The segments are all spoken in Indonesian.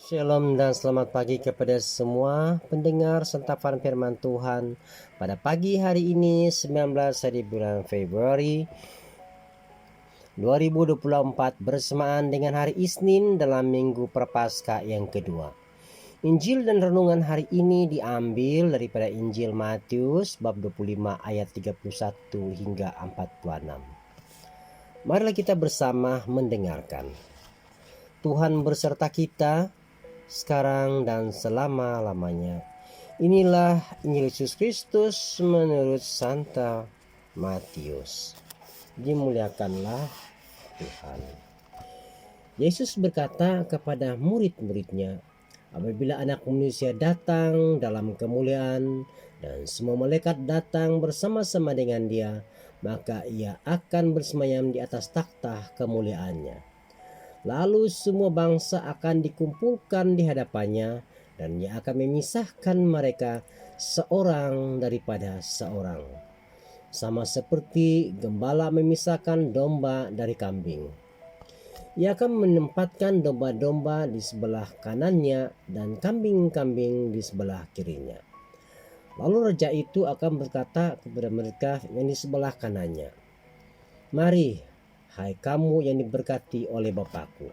Shalom dan selamat pagi kepada semua pendengar sentapan firman Tuhan pada pagi hari ini 19 hari bulan Februari 2024 bersamaan dengan hari Isnin dalam minggu Prapaskah yang kedua. Injil dan renungan hari ini diambil daripada Injil Matius bab 25 ayat 31 hingga 46. Marilah kita bersama mendengarkan. Tuhan berserta kita sekarang dan selama-lamanya. Inilah Injil Yesus Kristus menurut Santa Matius. Dimuliakanlah Tuhan. Yesus berkata kepada murid-muridnya, apabila Anak Manusia datang dalam kemuliaan dan semua malaikat datang bersama-sama dengan Dia, maka Ia akan bersemayam di atas takhta kemuliaannya. Lalu semua bangsa akan dikumpulkan di hadapannya, dan Ia akan memisahkan mereka seorang daripada seorang, sama seperti gembala memisahkan domba dari kambing. Ia akan menempatkan domba-domba di sebelah kanannya dan kambing-kambing di sebelah kirinya. Lalu raja itu akan berkata kepada mereka yang di sebelah kanannya, "Mari, hai kamu yang diberkati oleh Bapakku,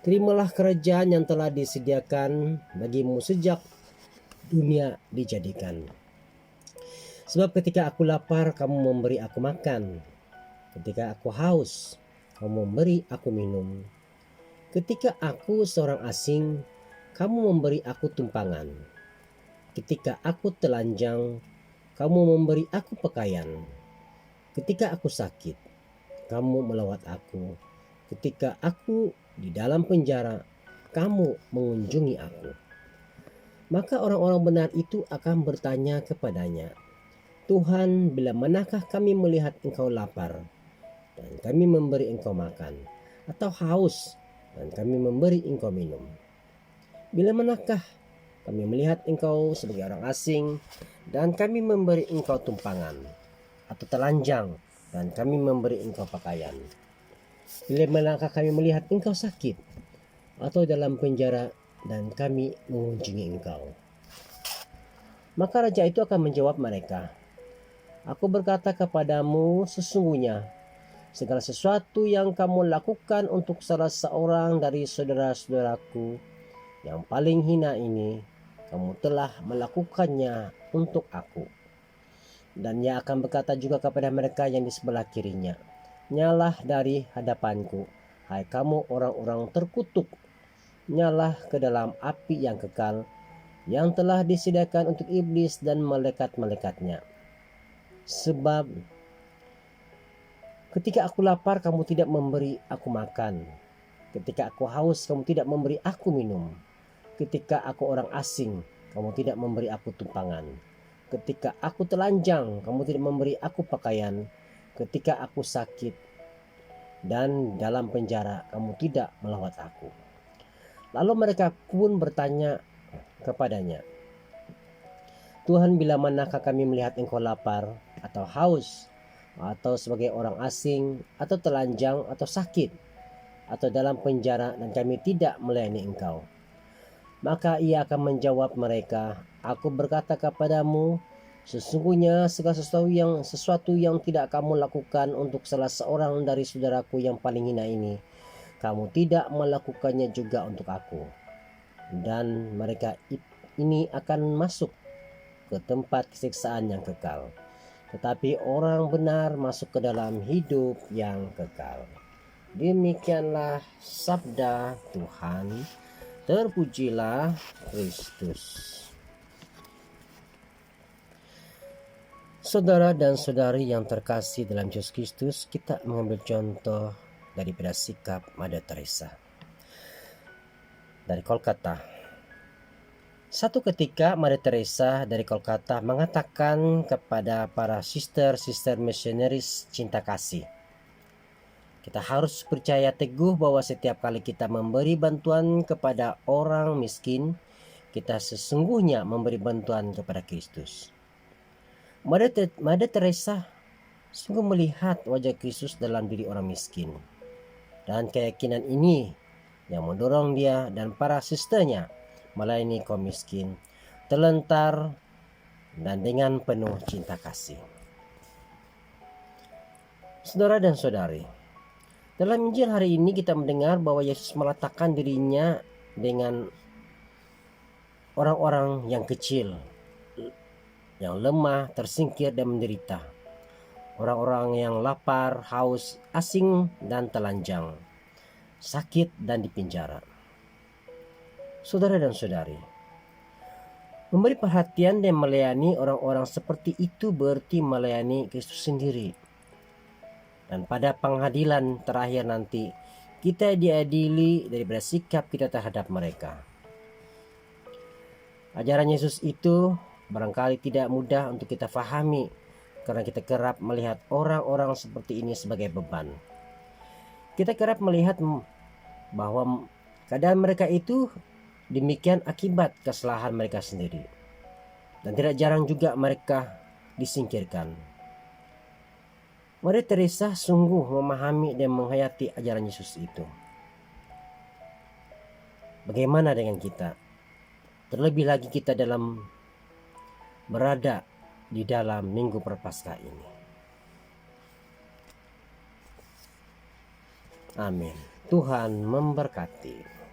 terimalah kerajaan yang telah disediakan bagimu sejak dunia dijadikan. Sebab ketika aku lapar, kamu memberi aku makan. Ketika aku haus, kamu memberi aku minum. Ketika aku seorang asing, kamu memberi aku tumpangan. Ketika aku telanjang, kamu memberi aku pakaian. Ketika aku sakit, kamu melawat aku. Ketika aku di dalam penjara, kamu mengunjungi aku." Maka orang-orang benar itu akan bertanya kepadanya, "Tuhan, bila manakah kami melihat engkau lapar dan kami memberi engkau makan, atau haus dan kami memberi engkau minum? Bila manakah kami melihat engkau sebagai orang asing dan kami memberi engkau tumpangan, atau telanjang dan kami memberi engkau pakaian? Bila manakah kami melihat engkau sakit atau dalam penjara dan kami mengunjungi engkau?" Maka raja itu akan menjawab mereka, "Aku berkata kepadamu, sesungguhnya segala sesuatu yang kamu lakukan untuk salah seorang dari saudara-saudaraku yang paling hina ini, kamu telah melakukannya untuk aku." Dan ia akan berkata juga kepada mereka yang di sebelah kirinya, "Nyalah dari hadapanku, hai kamu orang-orang terkutuk, nyalah ke dalam api yang kekal, yang telah disediakan untuk iblis dan malaikat-malaikatnya. Sebab ketika aku lapar, kamu tidak memberi aku makan. Ketika aku haus, kamu tidak memberi aku minum. Ketika aku orang asing, kamu tidak memberi aku tumpangan. Ketika aku telanjang, kamu tidak memberi aku pakaian. Ketika aku sakit dan dalam penjara, kamu tidak melawat aku." Lalu mereka pun bertanya kepadanya, "Tuhan, bila manakah kami melihat engkau lapar atau haus, atau sebagai orang asing, atau telanjang, atau sakit, atau dalam penjara dan kami tidak melayani engkau?" Maka ia akan menjawab mereka, "Aku berkata kepadamu, sesungguhnya segala sesuatu yang tidak kamu lakukan untuk salah seorang dari saudaraku yang paling hina ini, kamu tidak melakukannya juga untuk aku." Dan mereka ini akan masuk ke tempat siksaan yang kekal, tetapi orang benar masuk ke dalam hidup yang kekal. Demikianlah sabda Tuhan. Terpujilah Kristus. Saudara dan saudari yang terkasih dalam Yesus Kristus, kita mengambil contoh daripada sikap Mother Teresa dari Kolkata. Satu ketika Mother Teresa dari Kolkata mengatakan kepada para sister missionaries cinta kasih, kita harus percaya teguh bahwa setiap kali kita memberi bantuan kepada orang miskin, kita sesungguhnya memberi bantuan kepada Kristus. Mother Teresa sungguh melihat wajah Kristus dalam diri orang miskin. Dan keyakinan ini yang mendorong dia dan para susternya melayani kaum miskin, terlentar dan dengan penuh cinta kasih. Saudara dan saudari, dalam Injil hari ini kita mendengar bahwa Yesus meletakkan dirinya dengan orang-orang yang kecil, yang lemah, tersingkir dan menderita. Orang-orang yang lapar, haus, asing dan telanjang, sakit dan dipenjara. Saudara dan saudari, memberi perhatian dan melayani orang-orang seperti itu berarti melayani Kristus sendiri. Dan pada pengadilan terakhir nanti, kita diadili daripada sikap kita terhadap mereka. Ajaran Yesus itu barangkali tidak mudah untuk kita fahami, karena kita kerap melihat orang-orang seperti ini sebagai beban. Kita kerap melihat bahwa keadaan mereka itu demikian akibat kesalahan mereka sendiri. Dan tidak jarang juga mereka disingkirkan. Maria Teresa sungguh memahami dan menghayati ajaran Yesus itu. Bagaimana dengan kita? Terlebih lagi kita berada di dalam Minggu Prapaskah ini. Amin. Tuhan memberkati.